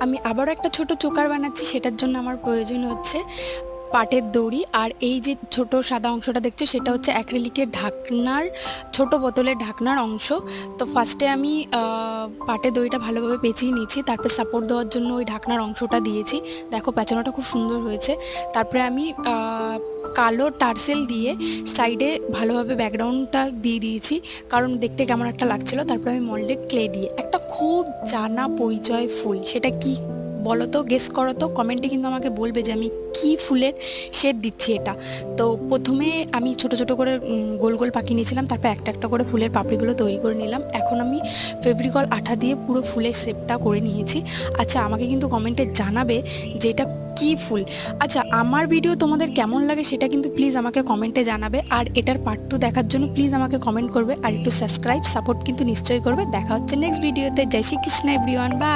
আমি আবারও একটা ছোট চোকার বানাচ্ছি, সেটার জন্য আমার প্রয়োজন হচ্ছে পাটের দড়ি। আর এই যে ছোট সাদা অংশটা দেখছো সেটা হচ্ছে অ্যাক্রিলিকের ঢাকনার, ছোট বোতলের ঢাকনার অংশ। তো ফার্স্টে আমি পাটের দড়িটা ভালোভাবে পেঁচিয়ে নিয়েছি, তারপর সাপোর্ট দেওয়ার জন্য ওই ঢাকনার অংশটা দিয়েছি। দেখো পেঁচানোটা খুব সুন্দর হয়েছে। তারপরে আমি কালো টার্সেল দিয়ে সাইডে ভালোভাবে ব্যাকগ্রাউন্ডটা দিয়ে দিয়েছি, কারণ দেখতে কেমন একটা লাগছিলো। তারপরে আমি মল্ডেড ক্লে দিয়ে একটা খুব জানা পরিচয় ফুল, সেটা কি বলো তো, গেস করো তো, কমেন্টে কিন্তু আমাকে বলবে যে আমি কি ফুলের শেপ দিচ্ছি এটা। তো প্রথমে আমি ছোট ছোট করে গোল গোল পাকিয়ে নিয়েছিলাম, তারপর একটা একটা করে ফুলের পাপড়িগুলো তৈরি করে নিলাম। এখন আমি ফেভিকল আঠা দিয়ে পুরো ফুলের শেপটা করে নিয়েছি। আচ্ছা, আমাকে কিন্তু কমেন্টে জানাবে যে এটা কি ফুল। আচ্ছা, আমার ভিডিও তোমাদের কেমন লাগে সেটা কিন্তু প্লিজ আমাকে কমেন্টে জানাবে। আর এটার পার্ট 2 দেখার জন্য প্লিজ আমাকে কমেন্ট করবে, আর একটু সাবস্ক্রাইব সাপোর্ট কিন্তু নিশ্চয়ই করবে। দেখা হচ্ছে নেক্সট ভিডিওতে। জয় শ্রী কৃষ্ণ এভরিওয়ান, বাই।